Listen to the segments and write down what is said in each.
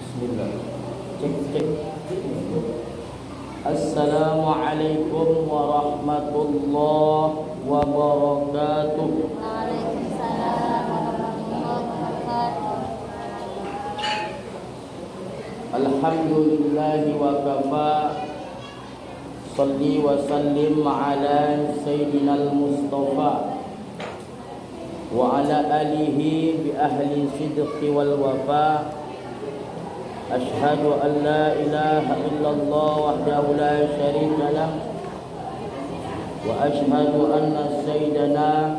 Bismillah. Cek. Assalamualaikum warahmatullahi wabarakatuh. Waalaikumsalam warahmatullahi wabarakatuh. Alhamdulillahi wa kafa. Salli wa sallim ala sayyidinal Mustafa wa ala alihi bi ahli sidqi wal wafa. Ashhadu an la ilaha illallah wahdahu la syarika lah wa ashhadu anna sayyidana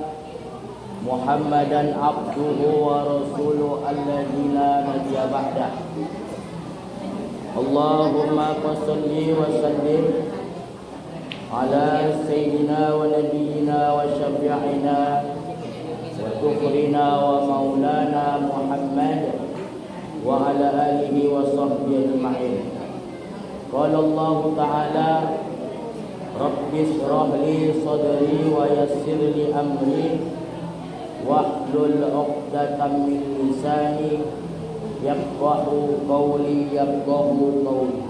Muhammadan abduhu wa rasuluhu alladzi la nabiyya ba'dah. Allahumma shalli wa sallim ala sayyidina wa nabiyyina wa syafi'ina wa tukrina wa maulana Muhammad wa ala alihi wa sahbihi ajma'in. Qala Allah ta'ala Rabbi shrah li sadri wa yassir li amri wahlul 'uqdatam min lisani yafqahu qawli yafqahu qawli.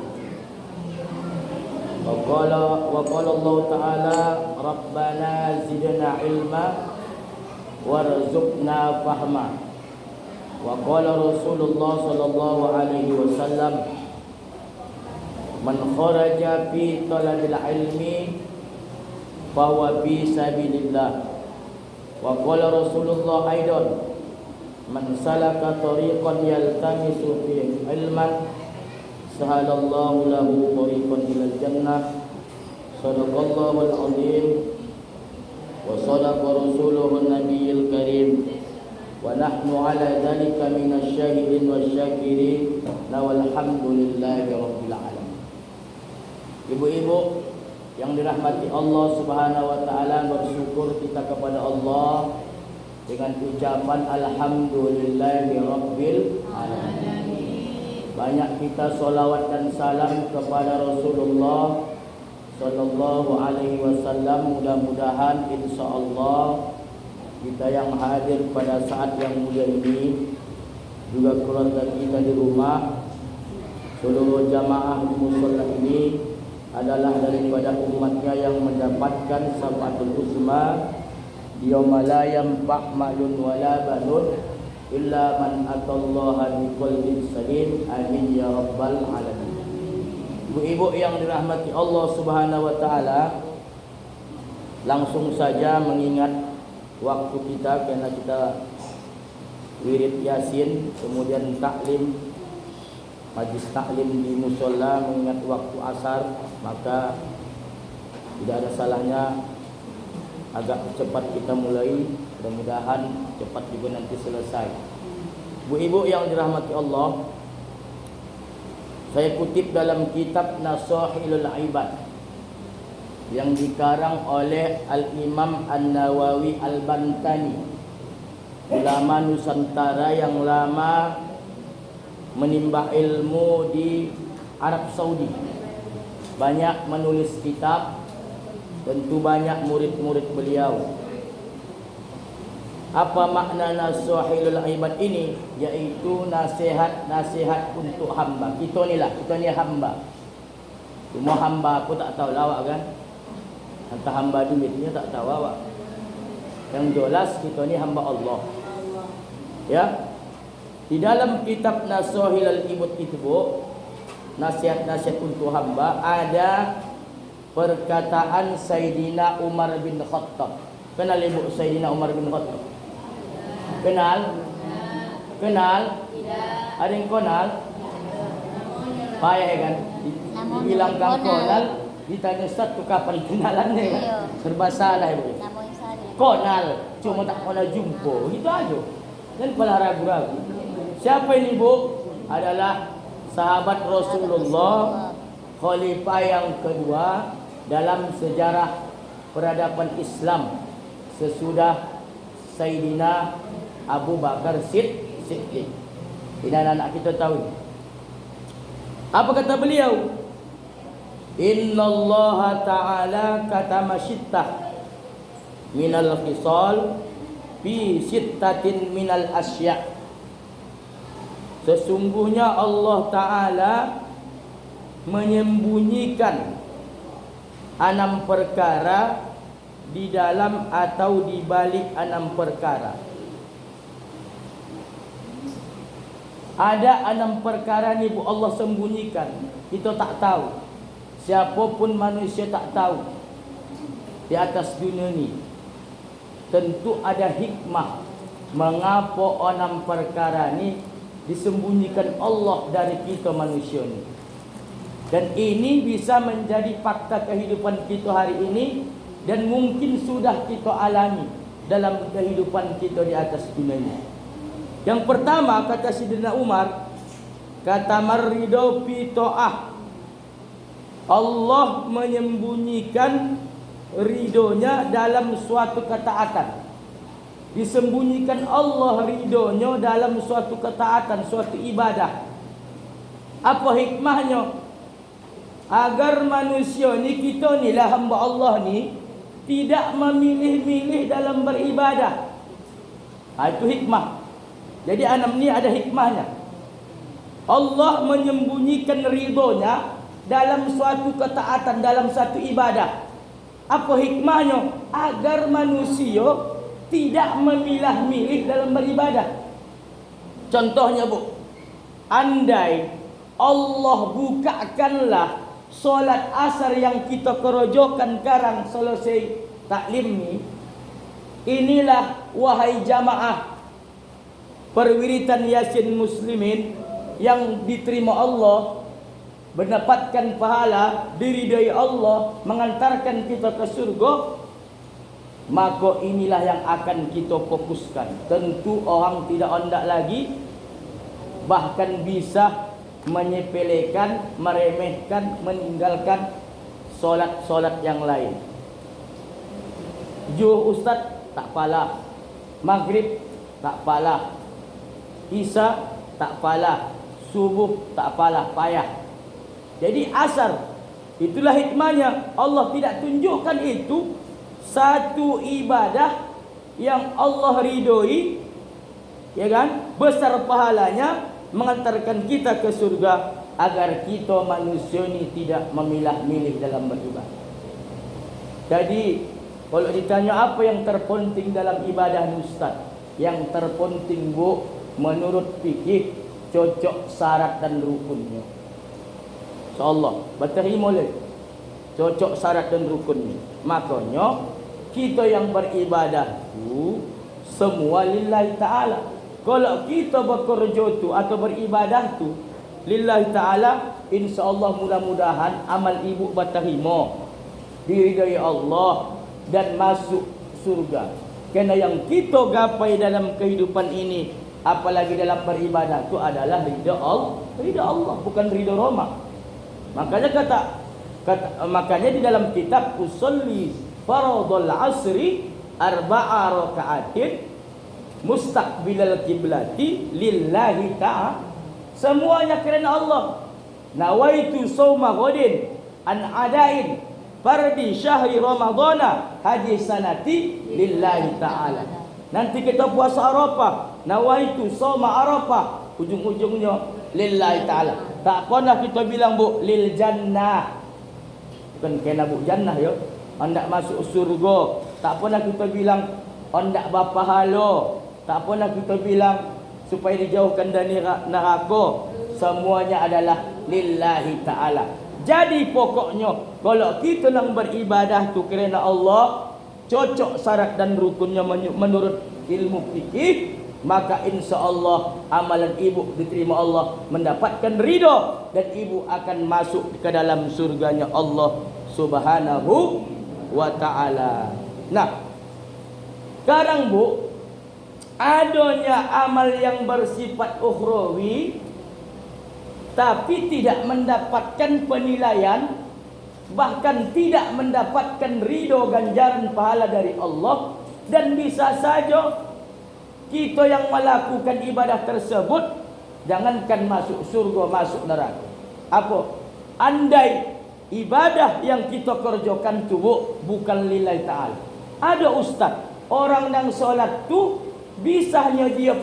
Wa qala Allah ta'ala Rabbana zidna ilma warzuqna fahma. Wa qala Rasulullah sallallahu alaihi wasallam man kharaja fi talabil ilmi fahuwa fi sabilillah. Wa qala Rasulullah aidan man salaka tariqan yaltamisu fihi ilman sahalallahu lahu tariqan ilal jannah. Shadaqallahul azim wa sadaqa rasuluhun nabiyil karim wa nahnu ala dhalika minasy syahidin wasyakirin walhamdulillahi rabbil alamin. Ibu-ibu yang dirahmati Allah Subhanahu wa taala, bersyukur kita kepada Allah dengan ucapan alhamdulillahi rabbil alamin. Banyak kita solawat dan salam kepada Rasulullah sallallahu alaihi wasallam. Mudah-mudahan insyaallah kita yang hadir pada saat yang mulia ini, juga keluarga kita di rumah, seluruh jamaah di mushola ini adalah daripada umatnya yang mendapatkan syafaatul uzma yauma la yanfa' malun wala banun illa man atallaha biqalbin salim. Amin ya rabbal alamin. Ibu-ibu yang dirahmati Allah Subhanahu wa taala, langsung saja mengingat waktu kita, karena kita wirid yasin, kemudian taklim, majlis taklim di mushola, mengingat waktu asar, maka tidak ada salahnya agak cepat kita mulai. Mudah-mudahan cepat juga nanti selesai. Bu-ibu yang dirahmati Allah, saya kutip dalam kitab Nasahilul Ibad yang dikarang oleh Al-Imam An-Nawawi Al-Bantani, ulama Nusantara yang lama menimba ilmu di Arab Saudi. Banyak menulis kitab, tentu banyak murid-murid beliau. Apa makna Nasahilul Ibad ini? Yaitu nasihat-nasihat untuk hamba. Kita ni hamba. Semua hamba aku tak tahu lawak kan? Entah hamba duitnya tak tahu awak. Yang jelas kita ni hamba Allah. Ya. Di dalam kitab Nasahilul Ibad itu, Bu, nasihat-nasihat untuk hamba, ada perkataan Sayyidina Umar bin Khattab. Kenal ibu Sayyidina Umar bin Khattab? Kenal? Tidak. Ada yang kenal? Payah kan? Dibilang kang kenal, ditanya satu kapan kenalannya kan? Serba salah ibu. Kenal, cuma tak pernah jumpa. Itu aja. Dan pernah ragu-ragu. Siapa ini bu? Adalah sahabat Rasulullah, khalifah yang kedua dalam sejarah peradaban Islam sesudah Sayyidina Abu Bakar Siddiq. Ini anak-anak kita tahu. Apa kata beliau? Innallaha ta'ala katama syittah minal khisal fi sittatin minal asya'. Sesungguhnya Allah Ta'ala menyembunyikan 6 perkara di dalam atau di balik 6 perkara. Ada 6 perkara ni Allah sembunyikan. Kita tak tahu. Siapapun manusia tak tahu di atas dunia ni. Tentu ada hikmah mengapa 6 perkara ni disembunyikan Allah dari kita manusia ni. Dan ini bisa menjadi fakta kehidupan kita hari ini, dan mungkin sudah kita alami dalam kehidupan kita di atas dunia ini. Yang pertama, kata Sayyidina Umar, kata marido fi ta'ah, Allah menyembunyikan ridhonya dalam suatu ketaatan. Disembunyikan Allah ridhonya dalam suatu ketaatan, suatu ibadah. Apa hikmahnya? Agar manusia ni, kita ni lah hamba Allah ni, tidak memilih-milih dalam beribadah. Itu hikmah. Jadi 6 ni ada hikmahnya. Allah menyembunyikan ridhonya dalam suatu ketaatan, dalam satu ibadah. Apa hikmahnya? Agar manusia tidak memilah-milih dalam beribadah. Contohnya Bu, andai Allah bukakanlah solat asar yang kita kerojokan sekarang selesai taklim ni, inilah wahai jamaah perwiritan Yasin Muslimin yang diterima Allah, mendapatkan pahala, diridai Allah, mengantarkan kita ke surga, maka inilah yang akan kita fokuskan. Tentu orang tidak hendak lagi, bahkan bisa menyepelekan, meremehkan, meninggalkan solat-solat yang lain. Zuhur Ustaz tak palah, Maghrib tak palah, Isya tak palah, Subuh tak palah, payah. Jadi asar, itulah hikmahnya. Allah tidak tunjukkan itu satu ibadah yang Allah ridhoi, ya kan, besar pahalanya, mengantarkan kita ke surga, agar kita manusia ni tidak memilah-milih dalam beribadah. Jadi kalau ditanya apa yang terpenting dalam ibadah ni Ustaz, yang terpenting Bu, menurut fikih cocok syarat dan rukunnya. InsyaAllah berterima boleh cocok syarat dan rukunnya. Makanya kita yang beribadah tu semua lillahi ta'ala. Kalau kita bekerja tu atau beribadah tu lillahi ta'ala, insyaAllah mudah-mudahan amal ibu berterima, diridai Allah dan masuk surga. Kerana yang kita gapai dalam kehidupan ini, apalagi dalam beribadah tu adalah ridha Allah, bukan ridha Roma. Makanya di dalam kitab usolli faradul asri arba'a raka'atin mustaqbilal kiblati lillahi ta'ala. Semuanya kerana Allah. Nawaitu sawma ghadin an adain fardi syahri ramadhana haji sanati lillahi ta'ala. Nanti kita puasa Arafah, nawaitu sawma Arafah, ujung-ujungnya lillahi ta'ala. Tak pernah kita bilang Bu lil jannah, bukan kena Bu jannah ya, hendak masuk surga. Tak pernah kita bilang hendak berpahala. Tak pernah kita bilang supaya dijauhkan dari neraka. Semuanya adalah lillahi ta'ala. Jadi pokoknya kalau kita nak beribadah tu kerana Allah, cocok syarat dan rukunnya menurut ilmu fikih, maka insya-Allah amalan ibu diterima Allah, mendapatkan ridha, dan ibu akan masuk ke dalam surganya Allah Subhanahu wa ta'ala. Nah, sekarang Bu, adanya amal yang bersifat ukhrawi tapi tidak mendapatkan penilaian, bahkan tidak mendapatkan ridho ganjaran pahala dari Allah, dan bisa saja kita yang melakukan ibadah tersebut jangankan masuk surga, masuk neraka. Apa? Andai ibadah yang kita kerjakan tu bukan lillahi ta'ala. Ada ustaz, orang yang solat tu bisanya dia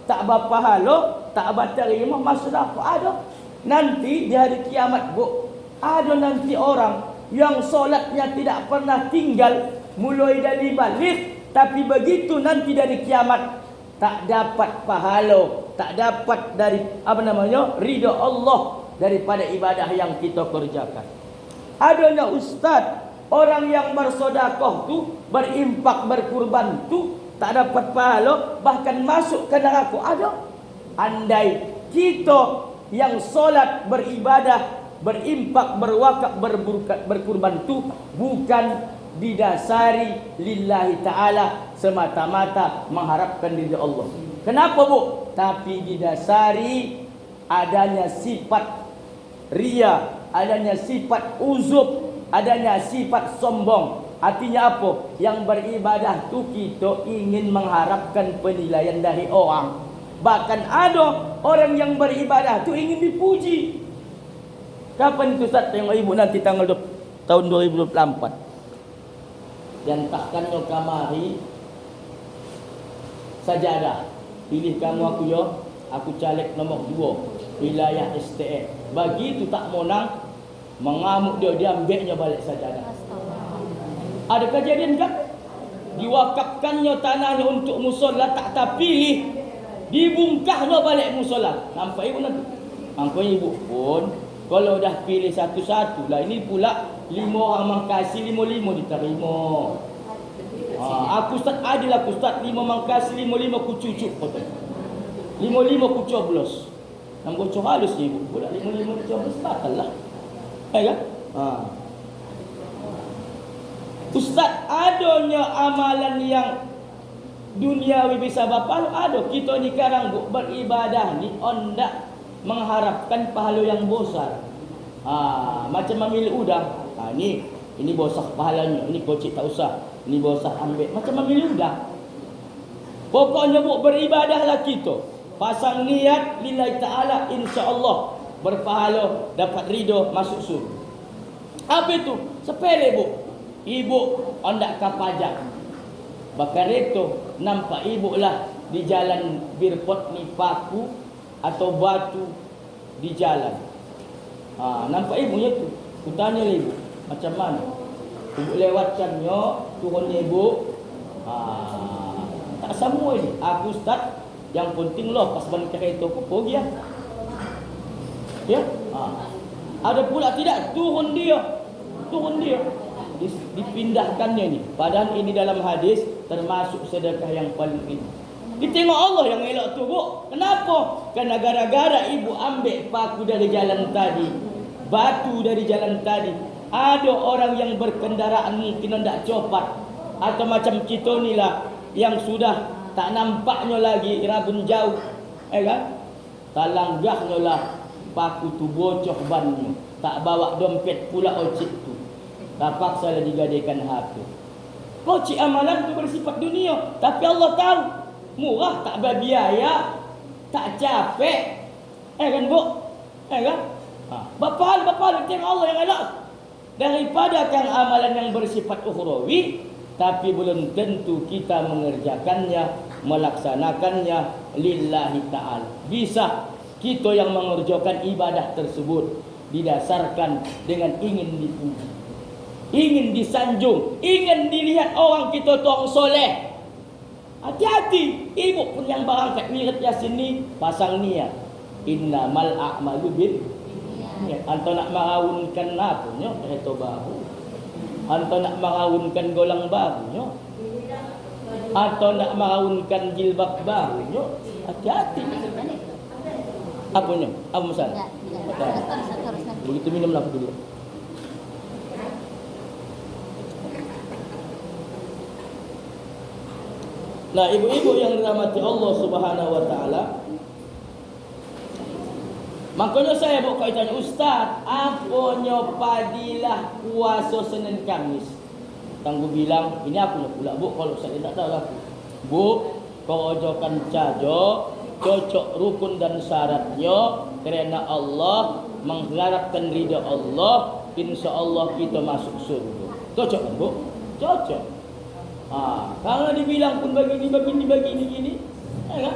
tak berpahala, tak berterima masuk neraka. Ada. Nanti di hari kiamat, Bu, ada nanti orang yang solatnya tidak pernah tinggal mulai dari balik, tapi begitu nanti dari kiamat tak dapat pahala, tak dapat dari ridha Allah daripada ibadah yang kita kerjakan. Adanya ustaz, orang yang bersedekah tu, berimpak, berkurban tu tak dapat pahala, bahkan masuk ke neraka. Ada. Andai kita yang solat, beribadah, berimpak, berwakaf, berkurban tu bukan didasari lillahi ta'ala, semata-mata mengharapkan diri Allah. Kenapa, Bu? Tapi didasari adanya sifat ria, adanya sifat uzub, adanya sifat sombong. Artinya apa? Yang beribadah tu kita ingin mengharapkan penilaian dari orang. Bahkan ada orang yang beribadah tu ingin dipuji. Kapan itu Ustaz tengok ibu nanti tahun 2024? Dan takkannya kamari sajadah. Pilih kamu aku yo, aku caleg nomor 2 wilayah STF. Begitu tak monang, mengamuk dia ambilnya balik sajadah. Ada kejadian kan? Diwakafkannya tanahnya untuk musola, tak pilih, dibungkahnya balik musola. Nampak ibu nanti? Makanya ibu pun kalau dah pilih satu-satu lah, ini pula 5 orang mangkasi 5 diterima. Aku Ustaz adil, aku Ustaz 5 mangkasi 5 ku cucuk potong. 5 ku coblos. Nam bocor halus ni ibu. Pula 5 ku coblos batal lah. Kan? Ustaz, adanya amalan yang duniawi bisa berpahala, ada. Kita ni sekarang beribadah ni ondak mengharapkan pahala yang besar. Macam memilih udang. Ini besar pahalanya, ini kocik tak usah, ini besar ambil. Macam memilih udang. Pokoknya beribadahlah kita. Pasang niat lillahi ta'ala, insya-Allah berpahala, dapat ridha, masuk surga. Apa itu? Sepele, Bu. Ibu ondak ke pajak. Bakar itu nampak ibu lah di jalan birpot ni paku atau batu di jalan. Nampak ibunya tu. Ku tanya ibu, macam mana? Ibu lewatkannya, turunnya ibu. Tak semua ini. Aku Ustaz, yang penting loh pas ban kereta aku pergi ya. Ya? Ada pula tidak, turun dia. Dipindahkannya ni. Padahal ini dalam hadis termasuk sedekah yang paling ini. Ditengok Allah yang elok tu, Bu. Kenapa? Karena gara-gara ibu ambil paku dari jalan tadi, batu dari jalan tadi. Ada orang yang berkendaraan mungkin hendak copat, atau macam kita ni lah yang sudah tak nampaknya lagi rabun jauh, kan? Talanggahnya lah paku tu bocor bannya. Tak bawa dompet pula ocik tu. Terpaksa lah digadaikan HP. Kocik amalan tu bersifat dunia, tapi Allah tahu murah, tak berbiaya, tak capek. Kan, Bu? Kan? Bapal tengok Allah yang elok. Daripada kan amalan yang bersifat ukhrawi, tapi belum tentu kita mengerjakannya, melaksanakannya lillahi ta'ala. Bisa kita yang mengerjakan ibadah tersebut didasarkan dengan ingin dipuji, ingin disanjung, ingin dilihat orang kita tu orang soleh. Hati-hati. Ibu pun yang berangkat wirid Yasin ni pasang niat. Innamal a'malu bin niat. Anto nak merawunkan apunya kereta baru, anto nak merawunkan golang barunya, atau nak merawunkan jilbab barunya. Hati-hati. Apunya? Apa masalah? Begitu minumlah dulu. Nah, ibu-ibu yang dirahmati Allah Subhanahu wa taala, makanya saya buat tanya, Ustaz, apanya padilah puasa Senin Kamis? Tangguh bilang, ini aku nak pula, Bu, kalau saya tak tahu aku. Bu, kau ojokan cajo, cocok rukun dan syaratnya, kerana Allah mengharapkan ridha Allah, insya-Allah kita masuk surga. Cocok kan, Bu? Cocok. Kalau dibilang pun begini gini, kan?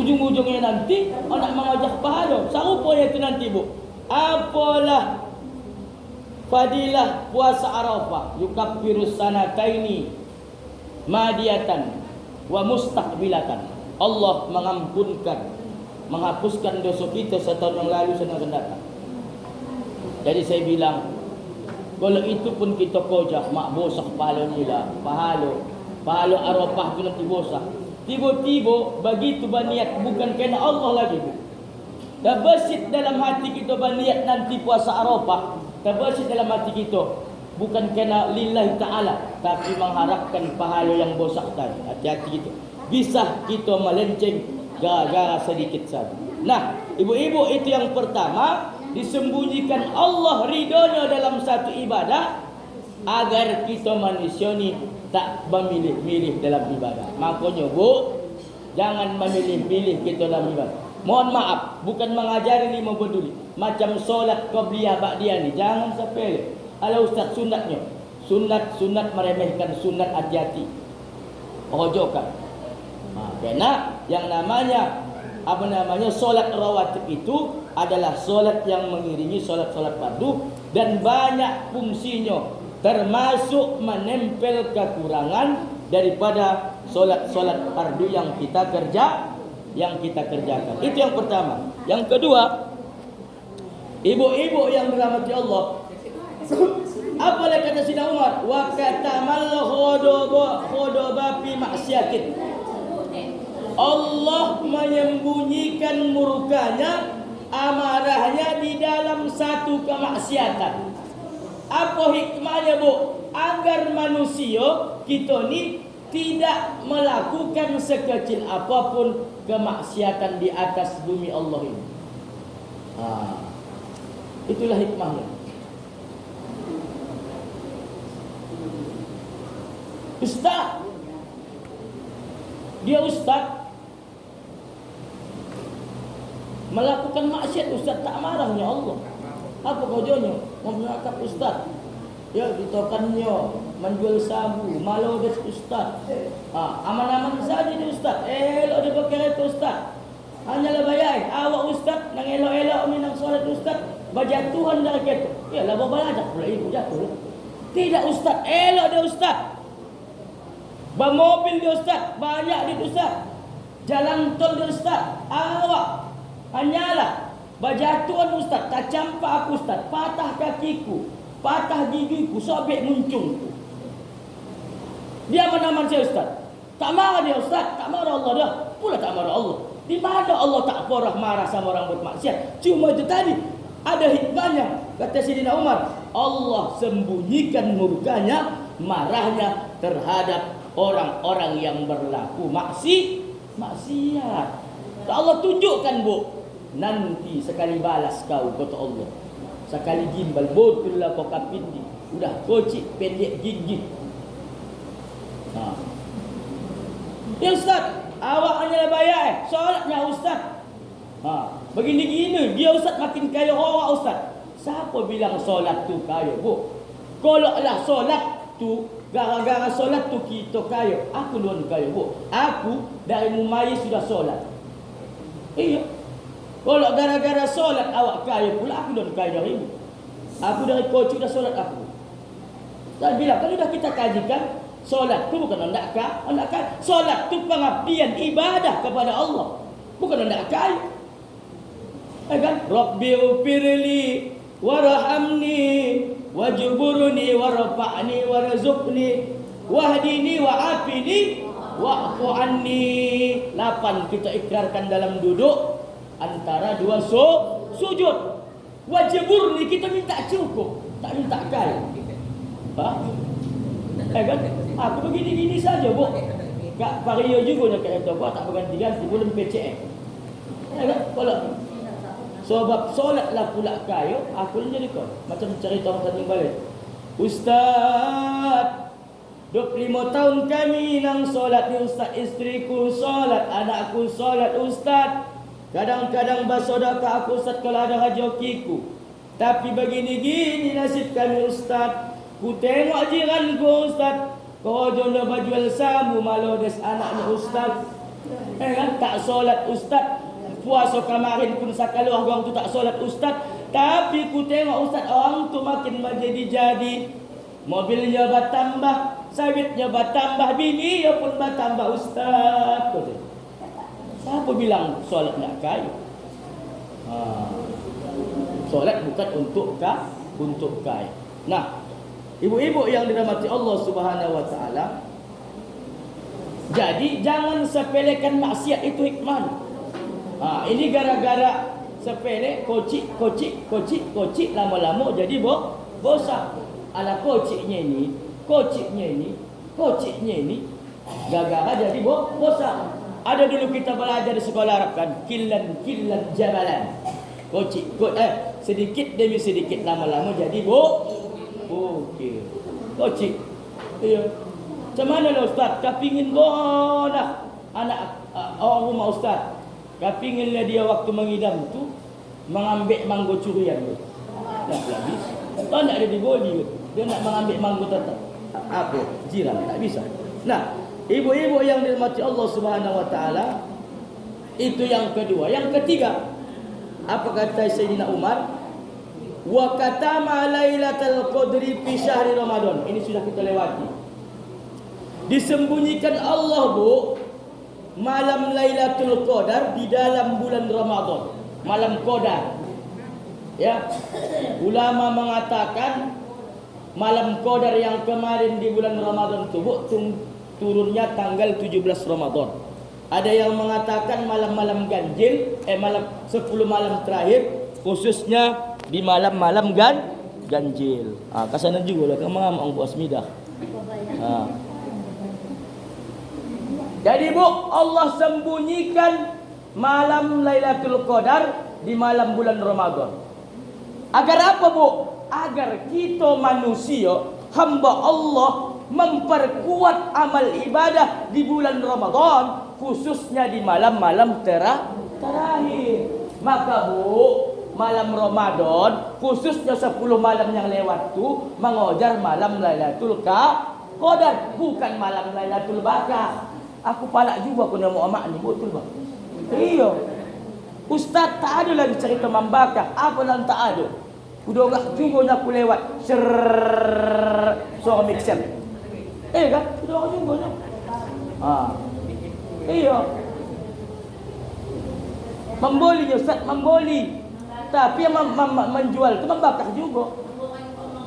Ujung-ujungnya nanti nak mengajak pahala. Sarupanya itu nanti, Bu. Apalah fadilah puasa Arafah, yukaffirus sanataini madiyatan wa mustaqbilatan. Allah mengampunkan, menghapuskan dosa kita setahun yang lalu dan akan datang. Jadi saya bilang, kalau itu pun kita kojak, mak bosak pahala ni lah, pahala Arafah tu nanti bosak. Tiba-tiba begitu berniat bukan kerana Allah lagi, Bu. Dah bersit dalam hati kita berniat nanti puasa Arafah, dah bersit dalam hati kita bukan kerana lillahi ta'ala, tapi mengharapkan pahala yang bosak tadi. Hati-hati kita. Bisa kita melenceng gara-gara sedikit saja. Nah, ibu-ibu, itu yang pertama, disembunyikan Allah ridhonya dalam satu ibadah agar kita manusia ni tak memilih-milih dalam ibadah. Makanya, Bu, jangan memilih-milih kita dalam ibadah. Mohon maaf, bukan mengajari 5 peduli. Macam solat qabliyah ba'diyah ni, jangan sepele. Ala ustaz sunatnya. Sunat meremehkan sunat, hati-hati. Ojokan. Karena yang namanya solat rawatib itu adalah solat yang mengiringi solat-solat fardu dan banyak fungsinya, termasuk menempel kekurangan daripada solat-solat fardu yang kita kerjakan. Itu yang pertama. Yang kedua, ibu-ibu yang dirahmati Allah, apalah kata Sayyidina Umar, wa katamal khodoba fi maksiatin. Allah menyembunyikan murkanya, amarahnya di dalam satu kemaksiatan. Apa hikmahnya, Bu? Agar manusia kita ni tidak melakukan sekecil apapun kemaksiatan di atas bumi Allah ini. Itulah hikmahnya. Ustaz, dia ustaz melakukan maksiat, ustaz tak marahnya Allah. Apa kerjanya? Menangkap ustaz. Ya, ditokannya menjual sabu, malu des ustaz. Aman-aman saja dia ustaz. Elok dia pakai itu ustaz. Hanyalah bayar. Awak ustaz nang elok-elok ni nang solat ustaz, berjatuhan dari kereta. Ya, lah baladak pula ibu jatuh. Tidak ustaz, elok dia ustaz. Bermobil dia ustaz, banyak dia ustaz. Jalan tol dia ustaz. Awak hanyalah berjatuhan ustaz, tak campak aku ustaz, patah kakiku, patah gigiku, sobek muncungku. Dia menaman saya ustaz. Tak marah dia ustaz, tak marah Allah dah. Pula tak marah Allah. Di mana Allah tak pernah marah sama orang bermaksiat. Cuma itu tadi ada hikmahnya. Kata Sayyidina Umar, Allah sembunyikan murkanya, marahnya terhadap orang-orang yang berlaku maksiat. Allah tunjukkan, Bu, nanti sekali balas kau, kata Allah. Sekali gimbal, betul lah kau kapindi. Udah kocik, pendek gigi. Ya ustaz, awak hanyalah bayar solatnya ustaz. Begini-gini, dia ustaz makin kaya awak ustaz. Siapa bilang solat tu kaya, Bu? Kalau lah solat tu, gara-gara solat tu kita kaya. Aku luar kaya, Bu. Aku dari Mumayyi sudah solat. Iya. Kalau gara-gara solat awak kaya pula, aku dah kaya dari ibu. Aku dari kocik dah solat aku. Saya bilang, kalau dah kita kajikan, solat tu bukan hendak kaya. Solat tu pengabdian ibadah kepada Allah, bukan hendak kaya. Kan? Rabbi ufirli warhamni wajburni warfa'ni warzuqni wahdini wa'afini wa'fu anni. 8 kita ikrarkan dalam duduk antara 2 sujud. Wajburni kita minta cukup, tak minta kaya. Kan? Aku begini-gini saja, Bu. Kak Vario juga nak kata aku tak berganti-ganti, belum PCM. Kan? Kalau sebab solatlah pula kaya, aku jadi kau. Macam cerita orang tadi balik. Ustaz, 25 tahun kami nang solat ni ustaz, isteriku solat, anakku solat ustaz. Kadang-kadang bersedekah aku ustaz kalau ada rezekiku. Tapi begini-gini nasib kami ustaz. Ku tengok jiranku ustaz, kerjanya berjual sabu, malu des anaknya ustaz. Kan? Tak solat ustaz. Puasa kemarin pun sakaluh orang tu tak solat ustaz. Tapi ku tengok ustaz orang tu makin jadi. Mobilnya bertambah, sawitnya bertambah, bini ya pun bertambah ustaz. Siapa bilang solat nak kaya? Solat bukan untuk kaya. Nah, ibu-ibu yang dirahmati Allah Subhanahu wa taala, jadi jangan sepelekan maksiat itu hikmah. Ini gara-gara sepele, kocik lama-lama jadi bosan. Ala kociknya ini gara-gara jadi bosan. Ada dulu kita belajar di sekolah Arab kan, killan jabalan. Sedikit demi sedikit lama-lama jadi okey. Kocik. Iya. Macam mana lah ustaz? Kepingin dah anak orang rumah ustaz. Kepinginlah dia waktu mengidam tu mengambil mangga curian tu. Tak habis. Tak nak dia diboli. Dia nak mengambil mangga tetap. Apa? Jiran tak bisa. Nah, ibu-ibu yang dirahmati Allah Subhanahu wa taala, itu yang kedua. Yang ketiga, apa kata Sayyidina Umar? Wa katama lailatul qadri fi syahri Ramadan. Ini sudah kita lewati. Disembunyikan Allah, Bu, malam Lailatul Qadar di dalam bulan Ramadan. Malam Qadar. Ya. Ulama mengatakan malam Qadar yang kemarin di bulan Ramadan itu, Bu, turunnya tanggal 17 Ramadan. Ada yang mengatakan malam-malam ganjil, malam 10 malam terakhir, khususnya di malam-malam ganjil. Kesana juga lah kemana orang buat semidah. Jadi, Bu, Allah sembunyikan malam Lailatul Qadar di malam bulan Ramadan. Agar apa, Bu? Agar kita manusia, hamba Allah, memperkuat amal ibadah di bulan Ramadan, khususnya di malam-malam terakhir. Maka, Bu, malam Ramadan, khususnya 10 malam yang lewat tu, mengajar malam Lailatul Qadar, bukan malam Lailatul Bakar. Aku palak juga aku nama amak ni, betul bang? Iya. Ustaz tak ada lagi cerita membakar. Apa yang tak ada? Udah orang juga aku lewat. Suara mixer. Kan? Udah orang juga ni. Iya. Memboli je Ustaz, memboli. Tapi yang menjual tu membakar juga.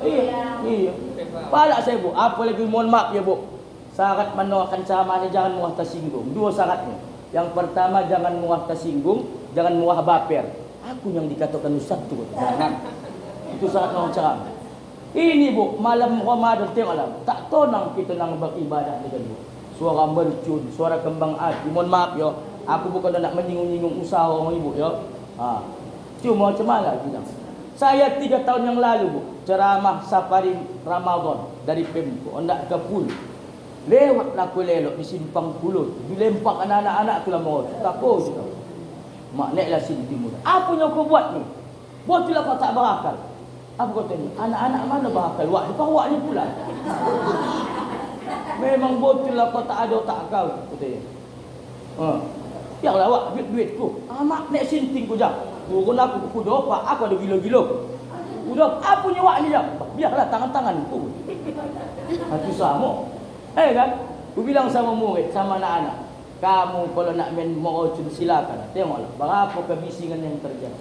Iya. Palak saya, Bu. Apa lagi, mohon maaf ya, Bu. Syarat menolakkan ceramah ni jangan muah tersinggung. 2 syaratnya. Yang pertama, jangan muah tersinggung, jangan muah baper. Aku yang dikatakan ustaz tu. Jangan. Itu syarat orang ceramah. Ini, Bu, malam Ramadan tengoklah. Tak tonang kita nang beribadah dengan Bu. Suara mercun, suara kembang api. Mohon maaf ya. Aku bukan nak menyinggung-nyinggung usaha orang ibu ya. Cuma macam mana kita? Saya 3 tahun yang lalu, Bu, ceramah safari Ramadan dari Pemko. Hendak ke Pul. Lewatlah aku lelok di simpang Pulut. Dilempar anak-anak tu lah mau. Tak apa je. Mak naiklah sini timur. Apa yang kau buat ni? Betul kau tak berakal. Apa kata ni? Anak-anak mana berakal? Wak ni wak ni pula. Memang betul lah kau tak ada otak kau. Katanya. Biarlah wak duit-duitku. Mak naik sinting ku jap. Turun aku kuda pak. Aku ada gila-gila. Udah apa punya wak ni jap. Biarlah tangan-tanganku. Aku sama. Kan? Aku bilang sama murid, sama anak-anak, kamu kalau nak main merocun silakan. Tengoklah berapa kebisingan yang terjadi.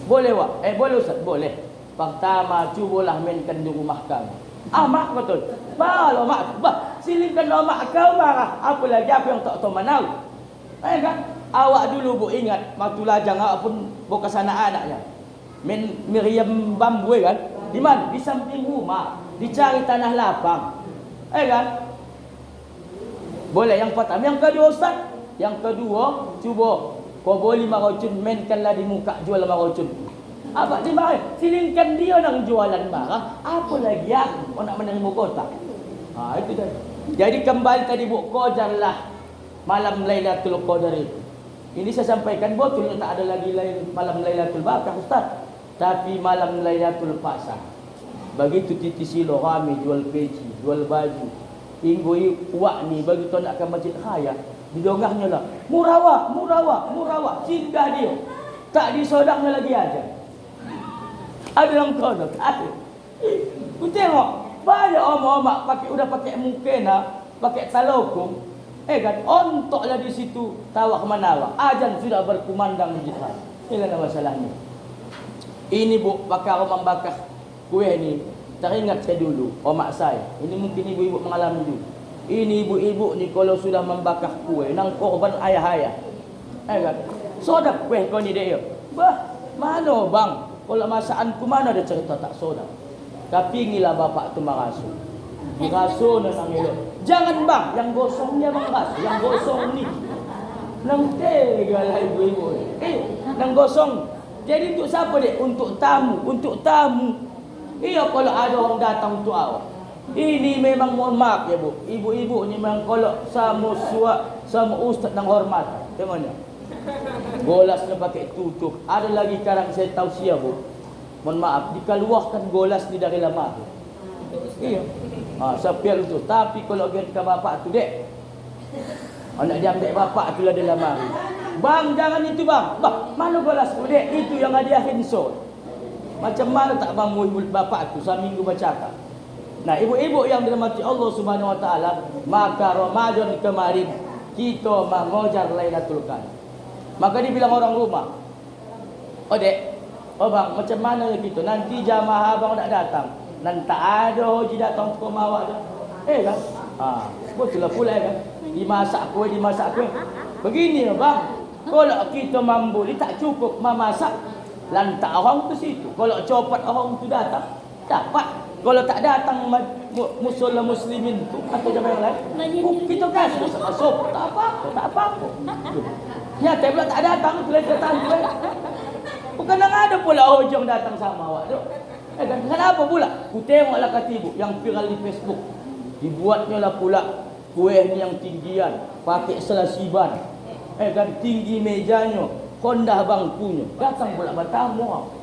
Boleh, Wak? Boleh Ustaz? Boleh. Pertama, cubalah mainkan di rumah kamu. Mak betul. Kalau mak, silingkan mak kau marah. Apa lagi apa yang tak tahu manau. Kan? Awak dulu, Bu, ingat waktu lajang awak pun bekas anak-anaknya. Main meriam bambu kan? Di mana? Di samping rumah. Dicari tanah lapang. Kan? Boleh yang pertama. Yang kedua, Ustaz, yang kedua, cuba kau boleh marocun, mainkanlah di muka jual marocun. Apa dia marah? Silingkan dia nak jualan marah. Apa lagi aku nak menerima kotak? Itu dah. Jadi kembali tadi, Bu, qadarlah malam Lailatul Qadar itu. Ini saya sampaikan betul tak ada lagi malam Lailatul Bakar, Ustaz. Tapi malam Lailatul Pasar. Begitu titi silo kami jual peci, jual baju. Hingga uak ni bagi tuan nak ke masjid raya. Didongahnya lah. Murawak. Singgah dia. Tak disodaknya lagi aja. Ada yang tahu tak? Ada. Ku tengok banyak omak-omak udah pakai mukena, pakai talokung. Kan ontoklah di situ tawak menawak. Azan sudah berkumandang di jihad. Inilah masalahnya. Ini bu, bakar membakar kue ni. Teringat saya dulu, omak saya. Ini mungkin ibu-ibu mengalami dulu. Ini ibu-ibu ni kalau sudah membakar kue, nang korban ayah-ayah. Kan? Sodak kue kau ni dia. Bah, mana bang? Kalau masakanku mana ada cerita tak sodak. Tapi inilah bapak tu mengasuh. Mengasuh nang elok. Jangan bang, yang gosongnya mengasuh, yang gosong ni. Nang tega lah ibu-ibu. Nang gosong. Jadi untuk siapa dek? Untuk tamu. Iya kalau ada orang datang untuk awak. Ini memang mohon maaf ya bu. Ibu-ibu ni memang kalau sama ustaz nang hormat. Tengok ni. Golasnya pakai tutup. Ada lagi sekarang saya tahu siapa bu. Mohon maaf, dikeluarkan golas ni dari lemari. Iya. Sapial tu. Tapi kalau dia ke bapak tu dek. Anak dia ambil bapak tu lah dalam lemari. Bang, jangan itu bang. Bang, mana golas tu dek? Itu yang ada hinsol. Macam mana tak bang ibu bapak tu seminggu bercakap. Nah, ibu-ibu yang dirahmati Allah Subhanahu wa taala, maka Ramadan kemarin kita mengojar Lailatul Qadar. Maka dibilang orang rumah, "Oh dek, oh bang, macam mana kita nanti jamaah abang nak datang? Nanti ada haji datang ke rumah awak dah." Kan? Betul lah pula kan. Dimasak kue. Begini bang, kalau kita mampu ni tak cukup memasak, lantak orang ke situ. Kalau copat orang tu datang, dapat. Kalau tak datang musola muslimin tu atau jamaah yang lain, kita kasih masuk. Tak apa-apa. Nyata pula tak datang tu lagi datang tu. Bukan ada pula hujung datang sama awak tu. Kan? Kenapa pula? Ku tengoklah kata ibu yang viral di Facebook. Dibuatnya lah pula kuih ni yang tinggian, pakai selasiban. Kan tinggi mejanya, kondah bangkunya. Datang pula bertamu orang.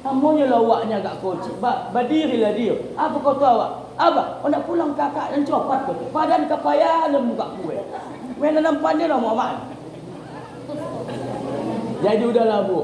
Tamunya lah awaknya agak kocik. Berdirilah dia. Apa kau tahu awak? Abah, nak pulang kakak dan copat kau tu. Padan kepayahan muka kuih. Mana nampak dia lah Muhammad. Jadi udahlah bu.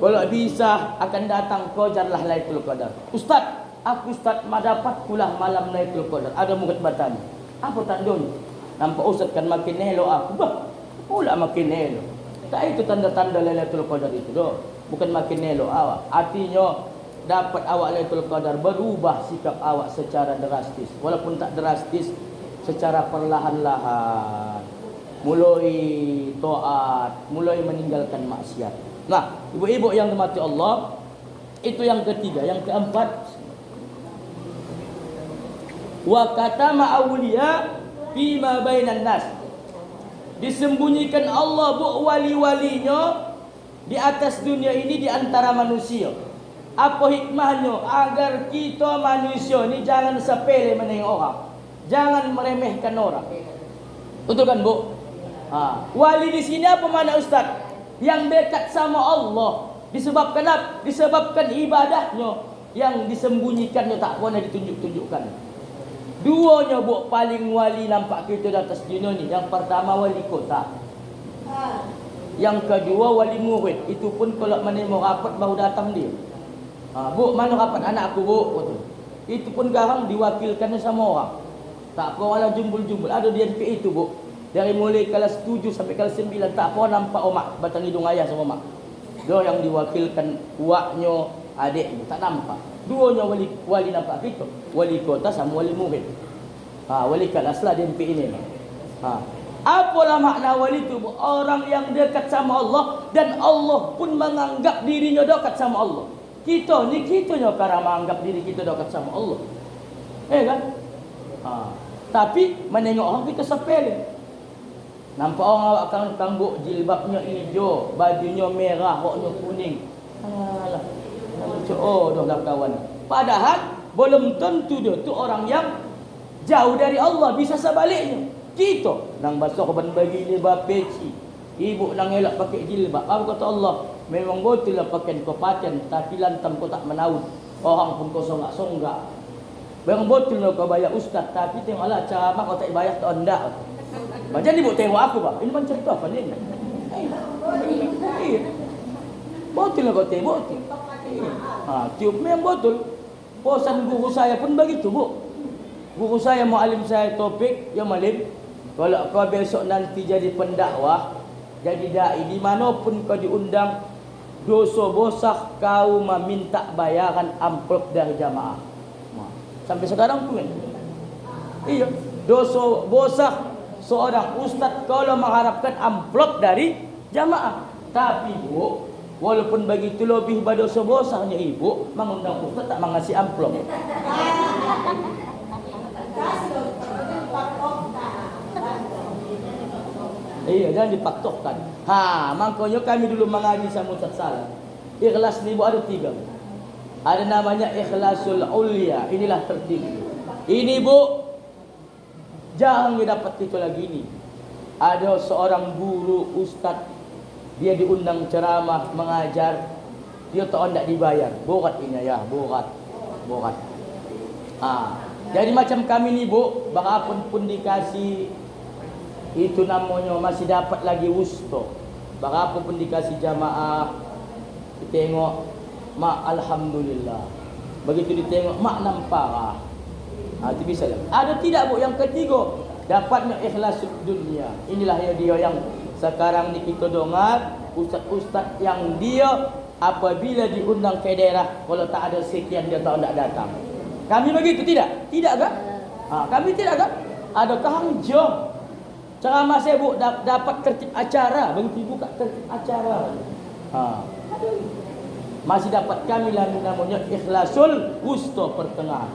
Kalau bisa akan datang kau jarlah Lailatul Qadar. Ustaz, aku Ustaz dapat pulang malam Lailatul Qadar. Ada murid bertanya. Apa tandanya? Nampak Ustaz kan makin elok aku. Bah, pula makin elok. Tak itu tanda-tanda Lailatul Qadar itu doh. Bukan makin elok awak. Artinya dapat awak Lailatul Qadar, berubah sikap awak secara drastis. Walaupun tak drastis, secara perlahan-lahan. Mulai taat, mulai meninggalkan maksiat. Nah, ibu-ibu yang dirahmati Allah, itu yang ketiga. Yang keempat, wa katama awliya fima bainan nas. Disembunyikan Allah bu wali-walinya di atas dunia ini di antara manusia. Apa hikmahnya? Agar kita manusia ni jangan sepele menengok orang, jangan meremehkan orang. Betul kan bu? Wali di sini apa mana Ustaz? Yang dekat sama Allah. Disebabkan apa? Disebabkan ibadahnya yang disembunyikannya tak pernah ditunjuk-tunjukkan. Duanya bu paling wali nampak kita di atas dunia ni. Yang pertama wali kota. Yang kedua wali murid. Itu pun kalau mana mau rapat baru datang dia. Bu, mana rapat anak aku bu? Itu pun garang diwakilkan sama orang. Tak apa orang jumbul-jumbul. Ada dia DP itu bu. Dari mulai kelas 7 sampai kelas 9 tak apa nampak omak batang hidung ayah sama omak. Dia yang diwakilkan uaknya adik tak nampak. Duanya wali nampak kita. Wali kota sama wali murid. Wali kelas lah DP ini. Apalah makna wali itu? Orang yang dekat sama Allah dan Allah pun menganggap dirinya dekat sama Allah. Kita ni kitanya karena menganggap diri kita dekat sama Allah. Kan? Tapi menengok orang kita sepele. Nampak orang awak kangbuk jilbabnya hijau, bajunya merah, roknya kuning. Alah. Dah lah kawan. Padahal belum tentu dia tu orang yang jauh dari Allah, bisa sebaliknya. Kita nang basuh ban bagi ni bapeci. Ibu nang elak pakai jilbab. Apa kata Allah? Memang betul lah pakaian kau paten, tapi lantam kau tak menaut. Orang pun kau songgak-songgak. Memang betul lah kau bayar ustaz, tapi tengoklah cara kau tak bayar tak hendak. Macam ni, bu, tengok aku, Pak. Ini macam cerita apa ni? Iya. Betul lah kau tengok tu. Tiup memang betul. Bosan guru saya pun begitu, Bu. Guru saya, muallim saya topik, ya malim, kalau kau besok nanti jadi pendakwah, jadi dai, di manapun kau diundang, dosa bosak kau meminta bayaran amplop dari jamaah. Sampai sekarang pun kan? Iya, dosa bosak seorang ustaz kalau mengharapkan amplop dari jamaah. Tapi, Bu, walaupun begitu lebih pada dosa bosaknya ibu mengundang ustaz tak mengasih amplop. Iya, jangan dipaktokkan. Makanya kami dulu mengaji sama Ustaz Salam. Ikhlas ni, Bu, ada 3. Ada namanya ikhlasul ulia. Inilah tertinggi. Ini, Bu, jangan dapat itu lagi ni. Ada seorang guru ustaz, dia diundang ceramah mengajar, dia tak nak dibayar. Borat ini ya, borat. Jadi macam kami ni, Bu, berapun pun dikasih itu namanya masih dapat lagi wusto. Berapa pun dikasih jamaah, ditengok, mak alhamdulillah. Begitu ditengok, mak nampak. Itu bisa lah. Ada tidak, Bu, yang ketiga, dapatnya ikhlas dunia. Inilah dia yang sekarang ni kita dengar, ustaz-ustaz yang dia apabila diundang ke daerah, kalau tak ada sekian dia tak nak datang. Kami begitu tidak? Tidak kan? Kami tidak kan? Adakah hang jom? Ceramah saya, Bu, dapat tertib acara. Begitu buka tertib acara. Masih dapat kami lah namanya ikhlasul wusta pertengahan.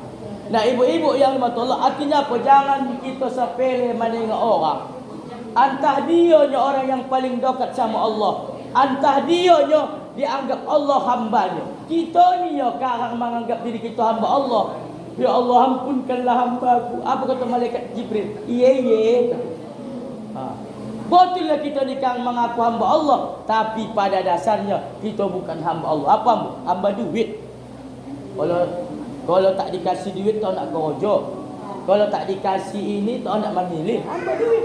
Nah, ibu-ibu yang dirahmati Allah, artinya apa? Jangan kita sepele menengok orang. Antah dianya orang yang paling dekat sama Allah. Antah dianya dianggap Allah hambanya. Kita ni ya sekarang menganggap diri kita hamba Allah. Ya Allah, ampunkanlah hambaku. Apa kata malaikat Jibril? Iya. Betullah kita ni kan mengaku hamba Allah, tapi pada dasarnya kita bukan hamba Allah. Apa hamba? Hamba duit. Kalau tak dikasih duit tak nak kerja. Kalau tak dikasih ini tak nak memilih. Hamba duit.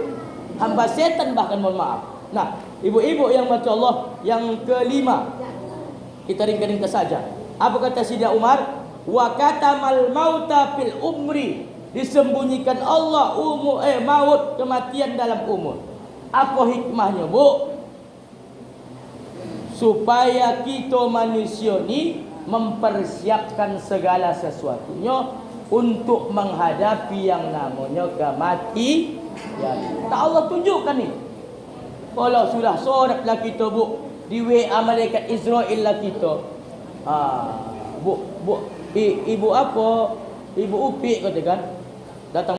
Hamba setan bahkan, mohon maaf. Nah, ibu-ibu yang masya Allah, yang kelima, kita ringkas saja. Apa kata Sayyidina Umar? Wa katamal mauta fil umri. Disembunyikan Allah maut, kematian dalam umur. Apa hikmahnya, Bu? Supaya kita manusia ni mempersiapkan segala sesuatunya untuk menghadapi yang namanya kematian. Tak Allah tunjukkan ni. Kalau sudah sorat lah kita, Bu, di WA malaikat Israel lah kita. Bu, ibu apa? Ibu Upik katakan datang